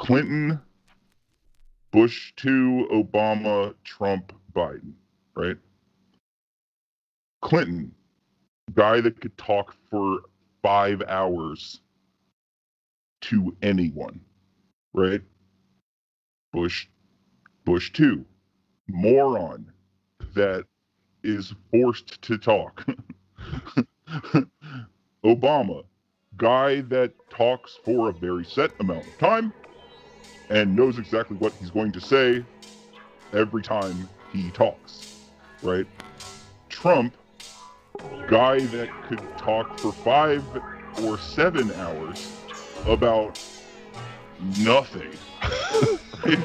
Clinton, Bush 2, Obama, Trump, Biden, right? Clinton, guy that could talk for 5 hours to anyone, right? Bush 2, moron that is forced to talk. Obama, guy that talks for a very set amount of time and knows exactly what he's going to say every time he talks, right? Trump, guy that could talk for 5 or 7 hours about nothing. Right?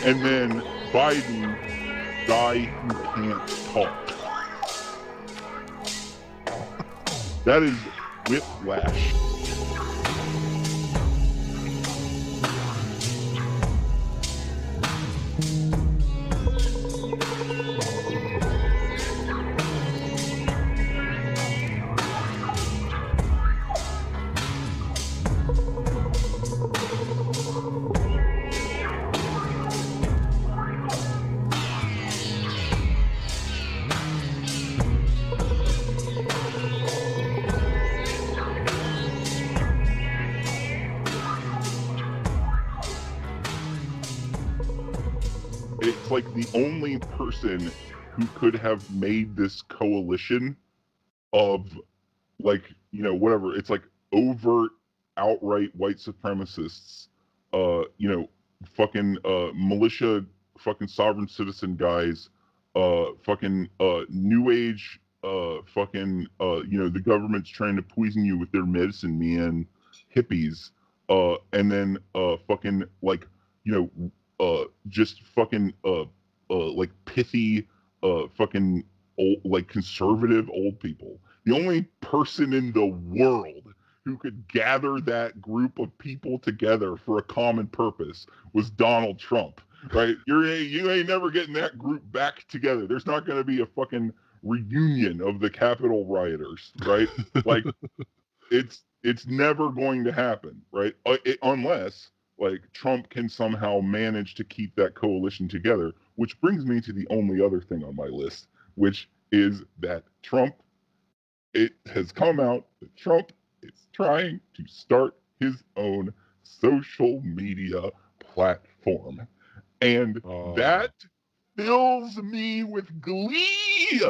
And then Biden, guy who can't talk. That is whiplash. It's like the only person who could have made this coalition of, like, you know, whatever. It's like overt, outright white supremacists, fucking militia, fucking sovereign citizen guys, fucking new age, the government's trying to poison you with their medicine man hippies, and then fucking like, just fucking like pithy, fucking old, like conservative old people. The only person in the world who could gather that group of people together for a common purpose was Donald Trump, right? You ain't never getting that group back together. There's not going to be a fucking reunion of the Capitol rioters, right? Like, it's never going to happen, right? Unless, like, Trump can somehow manage to keep that coalition together, which brings me to the only other thing on my list, which is that it has come out that Trump is trying to start his own social media platform. And that fills me with glee.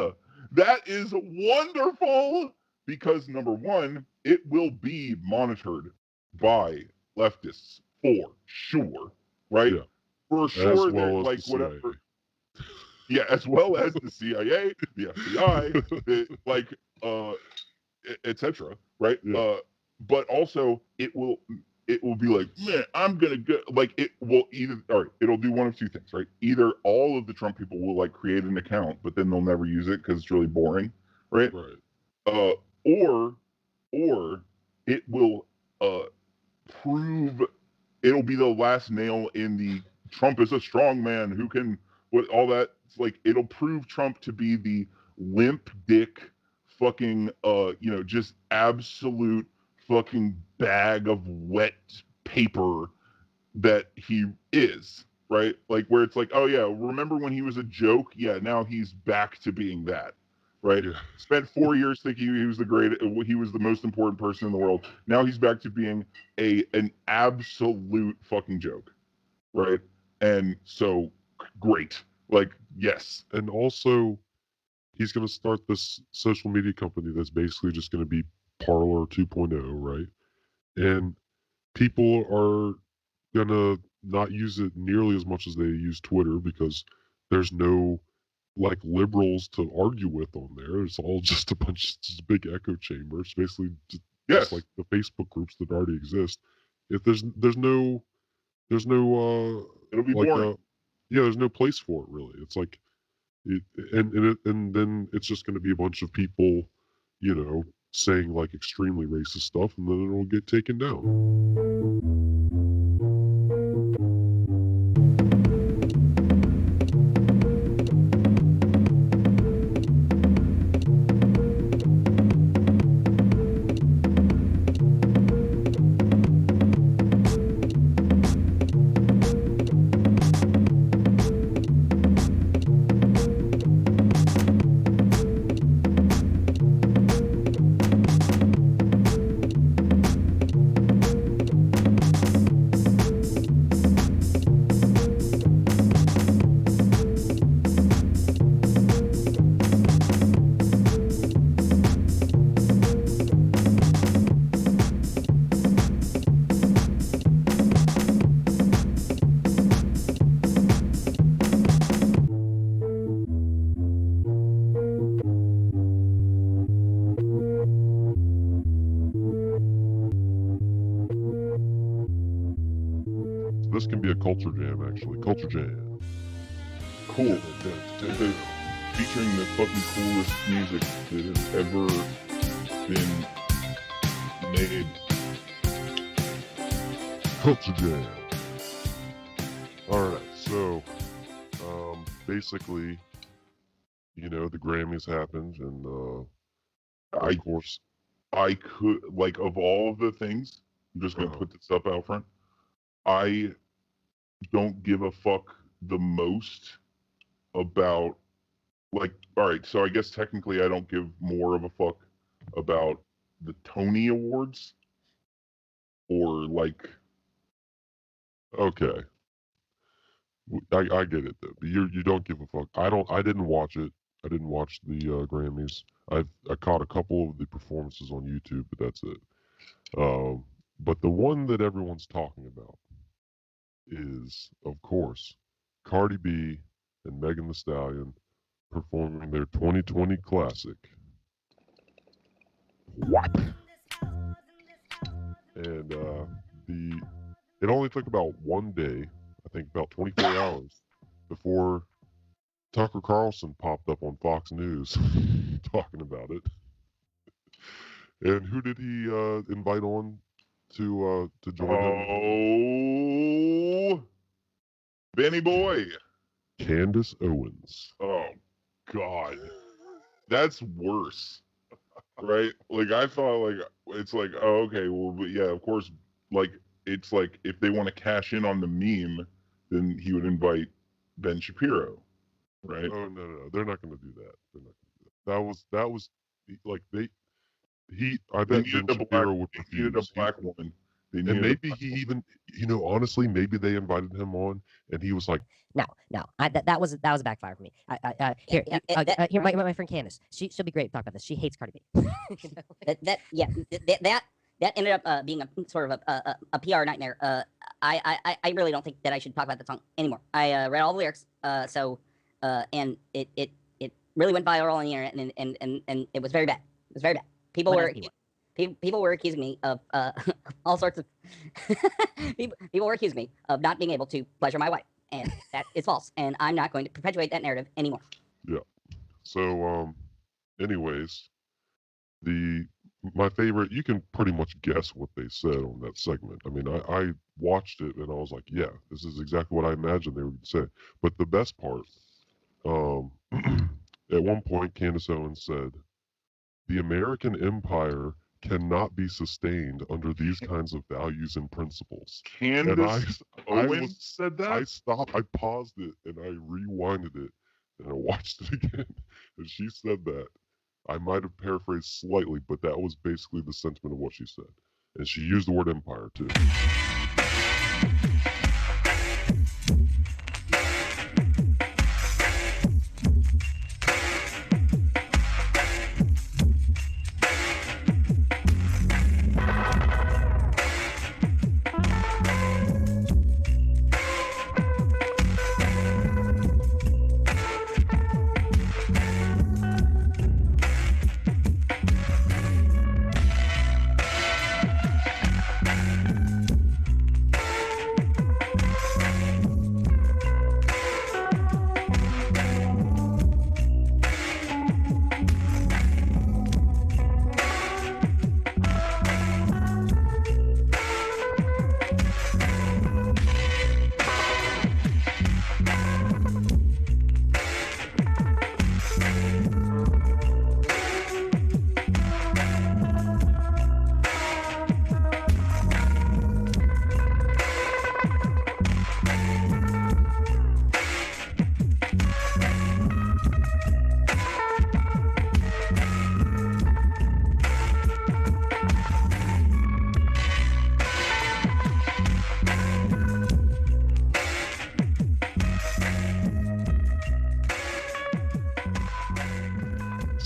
That is wonderful because, number one, it will be monitored by leftists for sure, right? Yeah. For sure, well like whatever. Yeah, as well as the CIA, the FBI, etc. Right? Yeah. But also, it will be like, man, I'm gonna go. Like, it will either, all right, it'll do one of two things, right? Either all of the Trump people will like create an account, but then they'll never use it because it's really boring, right? Right. Or it will prove, it'll be the last nail in the Trump is a strong man who can, with all that. It's like, it'll prove Trump to be the limp dick fucking just absolute fucking bag of wet paper that he is, right? Like, where it's like, oh yeah, remember when he was a joke? Yeah, now he's back to being that, right? Yeah. Spent 4 years thinking he was he was the most important person in the world. Now he's back to being an absolute fucking joke, right? And so, great. Like, yes. And also, he's going to start this social media company that's basically just going to be Parler 2.0, right? And people are going to not use it nearly as much as they use Twitter because there's no, like, liberals to argue with on there. It's all just a bunch, just big echo chambers, basically just like the Facebook groups that already exist. If there's no it'll be like boring. There's no place for it really. It's like, and then it's just going to be a bunch of people, saying like extremely racist stuff, and then it'll get taken down. this can be a culture jam, actually. Culture jam. Cool. Featuring the fucking coolest music that has ever been made. Culture jam. All right, so basically, you know, the Grammys happened, and of course, I could, like, of all of the things, I'm just gonna put this up out front. I don't give a fuck the most about, like, all right, so I guess technically I don't give more of a fuck about the Tony Awards or like. Okay, I get it though. But you don't give a fuck. I didn't watch it. I didn't watch the Grammys. I caught a couple of the performances on YouTube, but that's it. But the one that everyone's talking about is, of course, Cardi B and Megan Thee Stallion performing their 2020 classic. What? And it only took about one day, I think about 24 hours, before Tucker Carlson popped up on Fox News talking about it. And who did he invite on to join him? Oh, Benny Boy. Candace Owens. Oh God, that's worse, right? Like I thought, like it's like, oh okay, well, but yeah, of course, like it's like if they want to cash in on the meme, then he would invite Ben Shapiro, right? Oh no, they're not going to do that. They're not going to do that. That was like I They bet needed Ben a black. Shapiro would They needed a refuse. black woman. They And needed maybe he even, you know, honestly, maybe they invited him on, and he was like, No, that was a backfire for me. Here, my friend Candace. She'll be great to talk about this. She hates Cardi B. That ended up being a sort of a PR nightmare. I really don't think that I should talk about the song anymore. I read all the lyrics, and it really went viral on the internet, and it was very bad. It was very bad. People were accusing me of all sorts of people were accusing me of not being able to pleasure my wife, and that is false. And I'm not going to perpetuate that narrative anymore. yeah. So, anyways, my favorite, you can pretty much guess what they said on that segment. I mean, I watched it and I was like, yeah, this is exactly what I imagined they would say. But the best part, at one point, Candace Owens said, "The American empire cannot be sustained under these kinds of values and principles." Candace Owens said that? I stopped, I paused it, and I rewinded it, and I watched it again. And she said that. I might have paraphrased slightly, but that was basically the sentiment of what she said. And she used the word empire, too.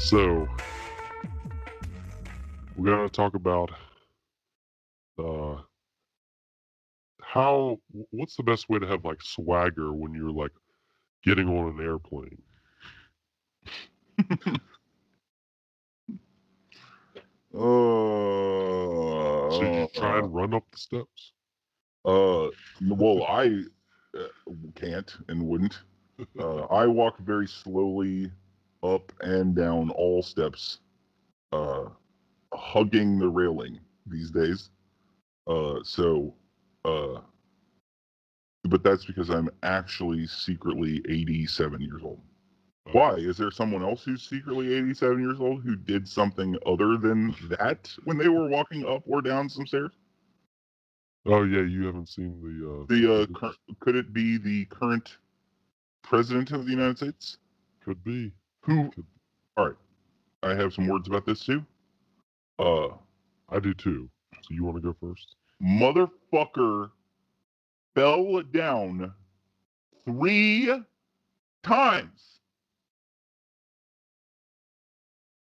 So, we're going to talk about what's the best way to have like swagger when you're like getting on an airplane? So you try and run up the steps? Well, I can't and wouldn't. I walk very slowly up and down all steps, hugging the railing these days. So, but that's because I'm actually secretly 87 years old. Why? Is there someone else who's secretly 87 years old who did something other than that when they were walking up or down some stairs? Oh yeah, you haven't seen the Could it be the current president of the United States? could be. Who? Could, All right, I have some words about this too. I do too. So you want to go first? Motherfucker fell down 3 times.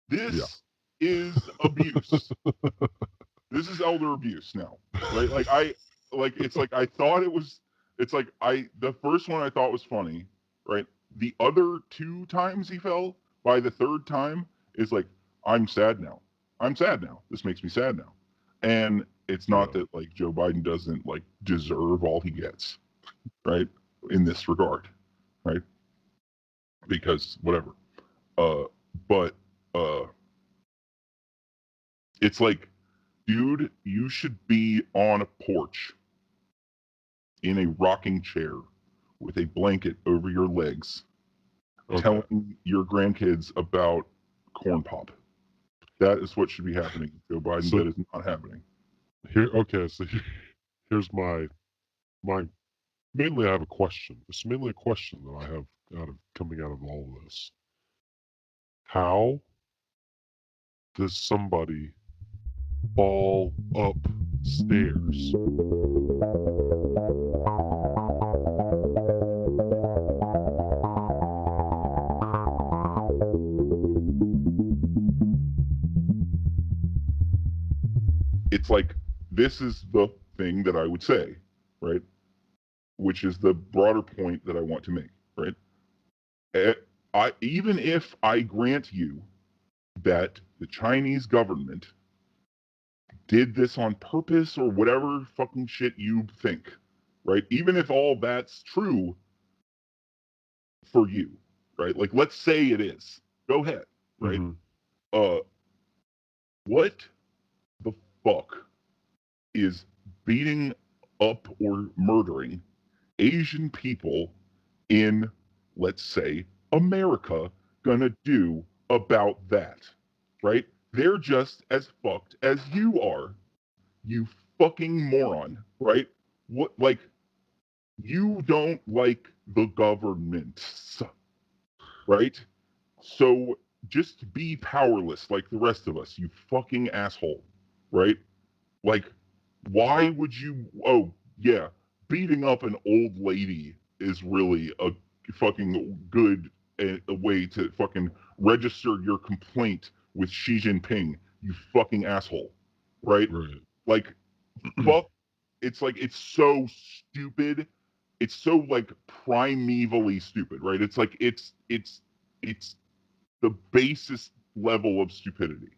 This is abuse. This is elder abuse now, right? It's like I thought it was. It's like the first one I thought was funny, right? The other 2 times he fell, by the third time is like, I'm sad now. I'm sad now. This makes me sad now. And it's not that like Joe Biden doesn't like deserve all he gets, right? In this regard, right? Because whatever. But it's like, dude, you should be on a porch in a rocking chair with a blanket over your legs, telling your grandkids about corn pop. That is what should be happening. Joe Biden, So- that is not happening. Here's my mainly I have a question. It's mainly a question that I have coming out of all of this. How does somebody fall upstairs? It's like, this is the thing that I would say, right? Which is the broader point that I want to make, right? Even if I grant you that the Chinese government did this on purpose or whatever fucking shit you think, right? Even if all that's true for you, right? Like, let's say it is. Go ahead, right? Mhm. What the fuck is beating up or murdering Asian people in, let's say, America gonna do about that, right? They're just as fucked as you are, you fucking moron, right? What, like, you don't like the government, right? So just be powerless like the rest of us, you fucking asshole, right? Like, why would you? Oh, yeah, beating up an old lady is really a fucking good a way to fucking register your complaint with Xi Jinping, you fucking asshole, right? Right. Like, fuck. It's like, it's so stupid. It's so like primevally stupid, right? It's like it's the basest level of stupidity.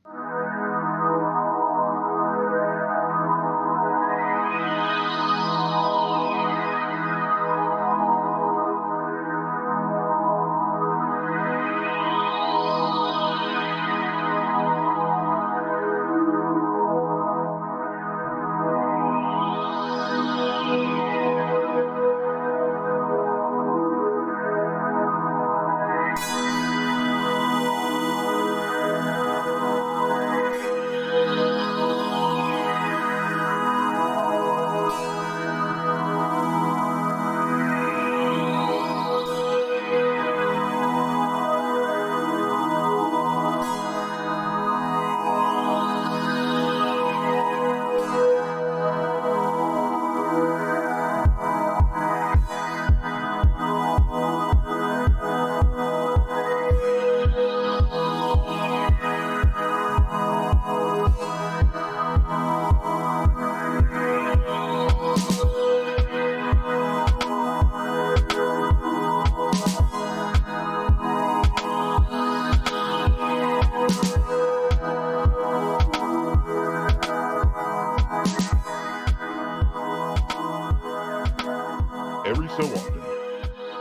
so often.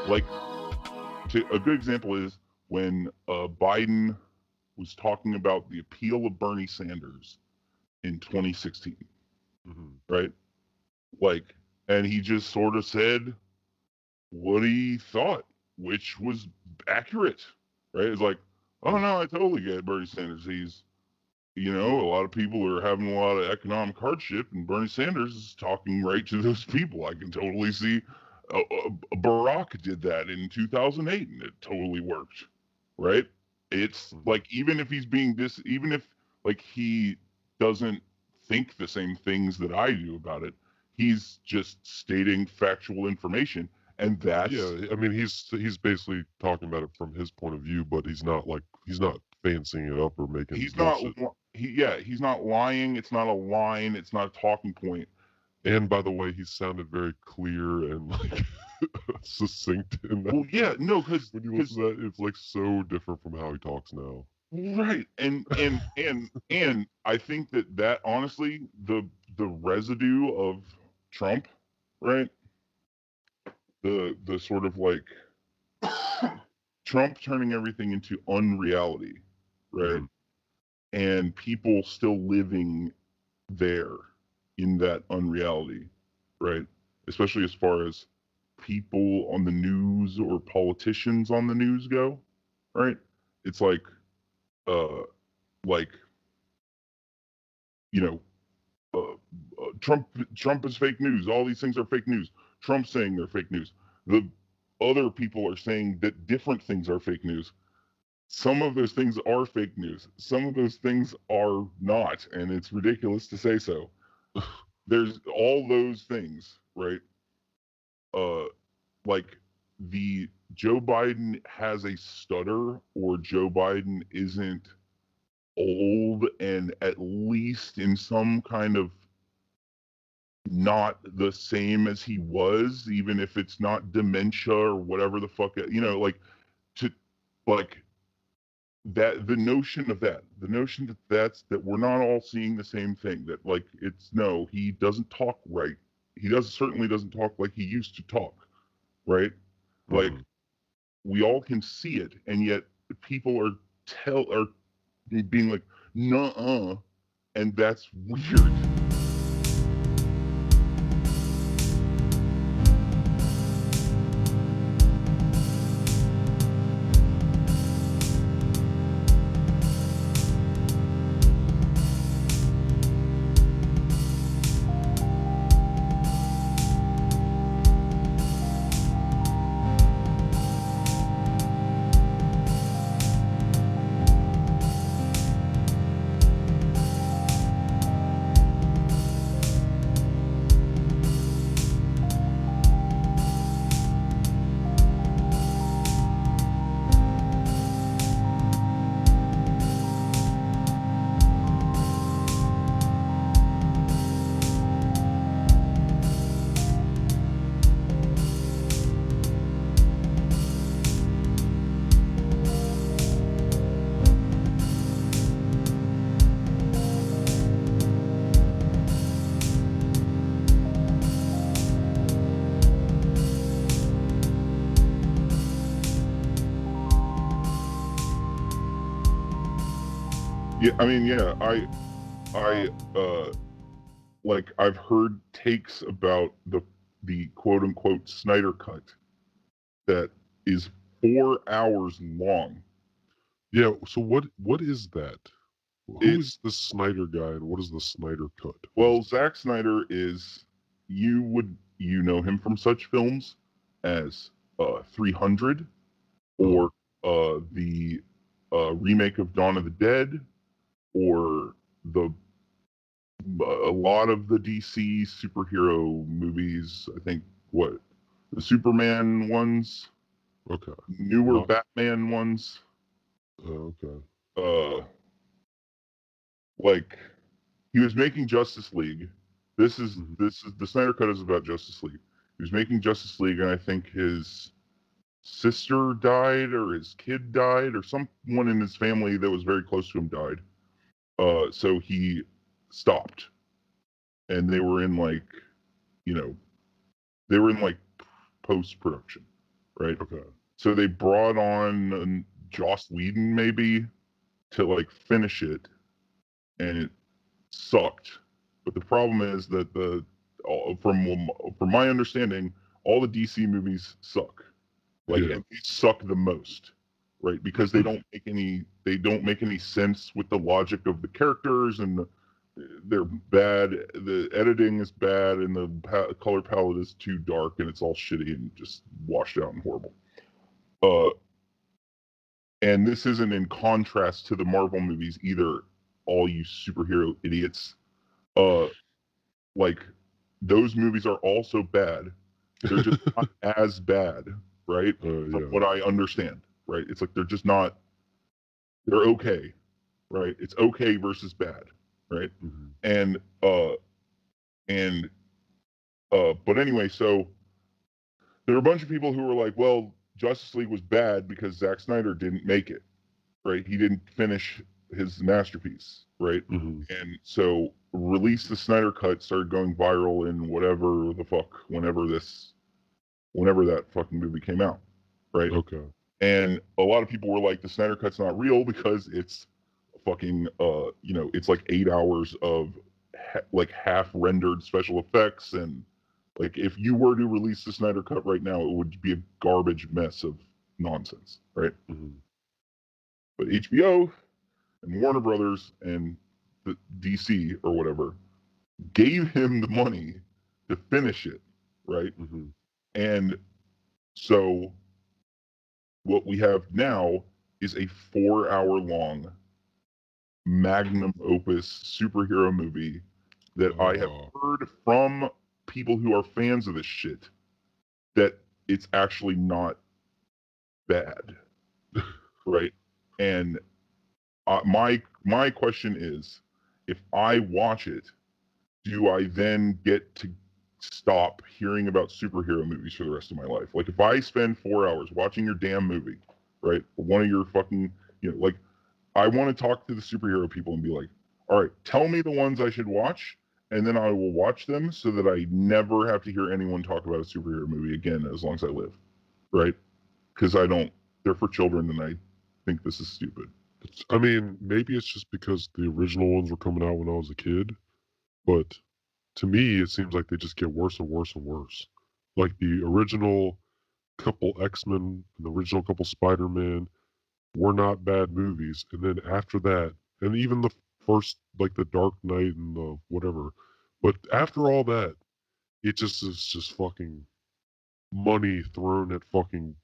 Like, a good example is when Biden was talking about the appeal of Bernie Sanders in 2016, right? Like, and he just sort of said what he thought, which was accurate, right? It's like, oh no, I totally get Bernie Sanders. He's, a lot of people are having a lot of economic hardship, and Bernie Sanders is talking right to those people. I can totally see Barack did that in 2008, and it totally worked, right? It's like, even if he's being even if like he doesn't think the same things that I do about it, he's just stating factual information, and that's I mean, he's basically talking about it from his point of view, but he's not fancying it up or making he's bullshit. he's not lying. It's not a line. It's not a talking point. And by the way, he sounded very clear and like succinct in that. Well, yeah, no, because when you listen to that, it's like so different from how he talks now. Right, and I think that honestly, the residue of Trump, right, the sort of like Trump turning everything into unreality, right, and people still living there in that unreality, right, especially as far as people on the news or politicians on the news go, right, it's like like, Trump is fake news. All these things are fake news. Trump's saying they're fake news. The other people are saying that different things are fake news. Some of those things are fake news. Some of those things are not, and it's ridiculous to say so. There's all those things, right? Like the Joe Biden has a stutter, or Joe Biden isn't old and at least in some kind of not the same as he was, even if it's not dementia or whatever the fuck, like to like that, the notion that we're not all seeing the same thing, that like it's no, he doesn't talk right. He certainly doesn't talk like he used to talk, right? Like we all can see it, and yet people are being like, nuh-uh, and that's weird. Yeah, I mean, yeah, I like I've heard takes about the quote unquote Snyder cut that is 4 hours long. Yeah, so what is that? Who is the Snyder guy, and what is the Snyder cut? Well, Zack Snyder is, you know him from such films as 300, or the remake of Dawn of the Dead, or a lot of the DC superhero movies. I think the Superman ones, newer Batman ones. Like he was making Justice League. This is the Snyder Cut is about Justice League. He was making Justice League, and I think his sister died, or his kid died, or someone in his family that was very close to him died. So he stopped, and they were in like post production, right? Okay. So they brought on Joss Whedon maybe to like finish it, and it sucked. But the problem is that from my understanding, all the DC movies suck. Like, Yeah. and they suck the most, right? Because they don't make any sense with the logic of the characters, and they're bad. The editing is bad, and the color palette is too dark, and it's all shitty and just washed out and horrible. And this isn't in contrast to the Marvel movies either. All you superhero idiots, like those movies are also bad. They're just not as bad, right? From Yeah. what I understand, right? It's like they're just not. They're okay, right? It's okay versus bad, right? Mhm. And but anyway, so there were a bunch of people who were like, well, Justice League was bad because Zack Snyder didn't make it, right? He didn't finish his masterpiece, right? Mhm. And so Release the Snyder Cut started going viral in whatever the fuck, whenever that fucking movie came out, right? Okay. And a lot of people were like, the Snyder Cut's not real because it's fucking, it's like 8 hours of like half rendered special effects. And like, if you were to release the Snyder Cut right now, it would be a garbage mess of nonsense, right? Mhm. But HBO and Warner Brothers and the DC or whatever gave him the money to finish it, right? Mhm. And so what we have now is a 4-hour long magnum opus superhero movie that I have heard from people who are fans of this shit that it's actually not bad, right? And my question is, if I watch it, do I then get to stop hearing about superhero movies for the rest of my life? Like, if I spend 4 hours watching your damn movie, right, one of your fucking, like, I want to talk to the superhero people and be like, all right, tell me the ones I should watch, and then I will watch them so that I never have to hear anyone talk about a superhero movie again as long as I live, right? Because they're for children, and I think this is stupid. I mean, maybe it's just because the original ones were coming out when I was a kid, but to me, it seems like they just get worse and worse and worse. Like the original couple X-Men and the original couple Spider-Man were not bad movies. And then after that, and even the first, like the Dark Knight and the whatever, but after all that, it just is just fucking money thrown at fucking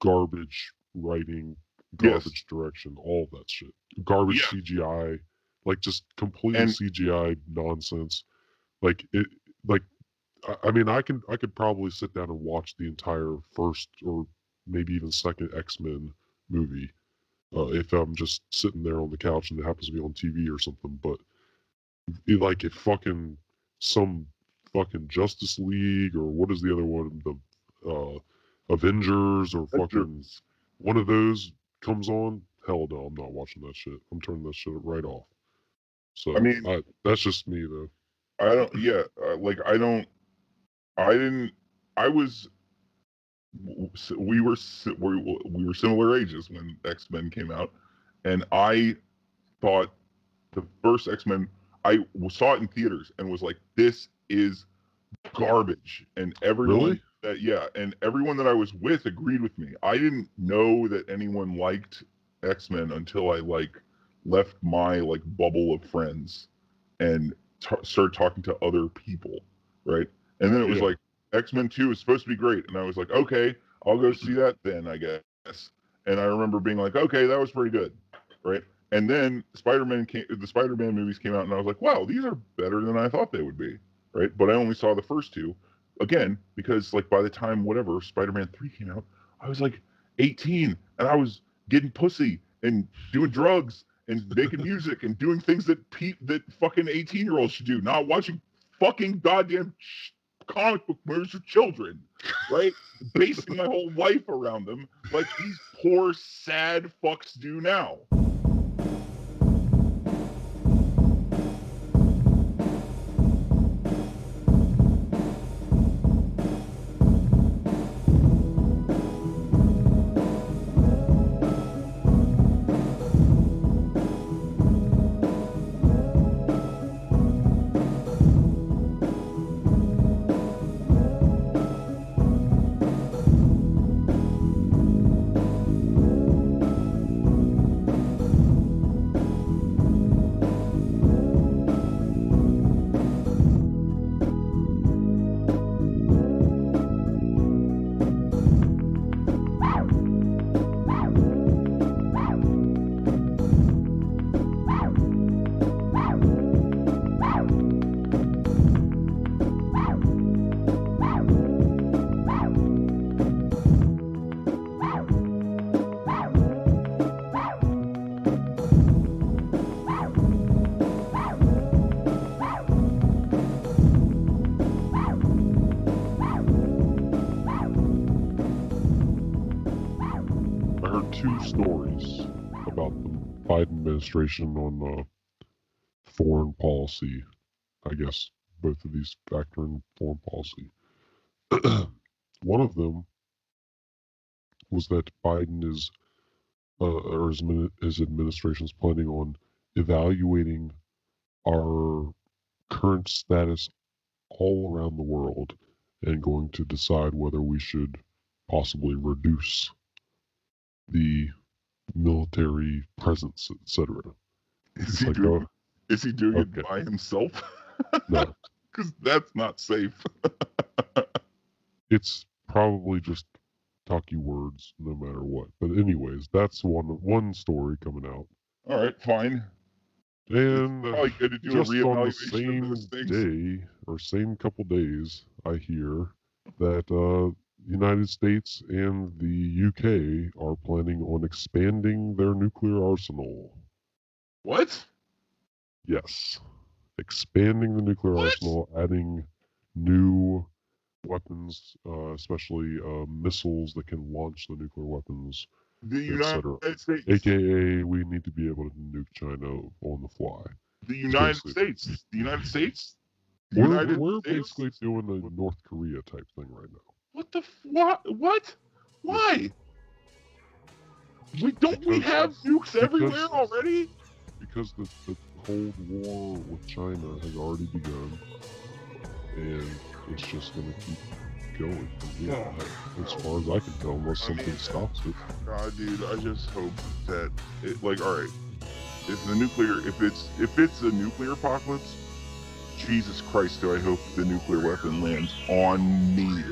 garbage writing, Yes. garbage direction, all that shit. Garbage Yeah. CGI, like just completely And CGI nonsense. Like it, like I mean, I could probably sit down and watch the entire first or maybe even second X-Men movie if I'm just sitting there on the couch and it happens to be on TV or something. But like if fucking some fucking Justice League or what is the other one, the Avengers or fucking one of those comes on, hell no, I'm not watching that shit. I'm turning that shit right off. So I mean, that's just me though. I don't. Yeah, like I don't. I didn't. I was. We were similar ages when X-Men came out, and I thought the first X-Men. I saw it in theaters and was like, "This is garbage." And everyone Really? and everyone that I was with agreed with me. I didn't know that anyone liked X-Men until I like left my like bubble of friends and started talking to other people, right? And then it was Yeah. like X-Men 2 is supposed to be great, and I was like, okay, I'll go see that then, I guess. And I remember being like, okay, that was pretty good, right? And then the Spider-Man movies came out, and I was like, wow, these are better than I thought they would be, right? But I only saw the first two, again, because like by the time whatever Spider-Man 3 came out, I was like 18, and I was getting pussy and doing drugs and making music and doing things that fucking 18-year-olds should do, not watching fucking goddamn comic book movies for children, right? Basing my whole life around them like these poor, sad fucks do now. stories about the Biden administration on foreign policy. I guess both of these factor in foreign policy. One of them was that Biden is, or his administration is planning on evaluating our current status all around the world and going to decide whether we should possibly reduce the military presence, etc. Is he doing it by himself? No. Because that's not safe. It's probably just talky words no matter what. But anyways, that's one story coming out. All right, fine. And Probably good to do a just on the reevaluation of same those things. day or same couple days, I hear that the United States and the UK are planning on expanding their nuclear arsenal. What? Yes. Expanding the nuclear arsenal, adding new weapons, especially missiles that can launch the nuclear weapons, The etc. United States. AKA, we need to be able to nuke China on the fly. The United basically- States. The United States. The United We're States? basically doing a North Korea type thing right now. What the what? Why? Don't we have nukes everywhere already? Because the Cold War with China has already begun, and it's just going to keep going from here, as far as I can tell, unless something stops it. God, dude, I just hope that all right, if it's a nuclear apocalypse, Jesus Christ, do I hope the nuclear weapon lands on me.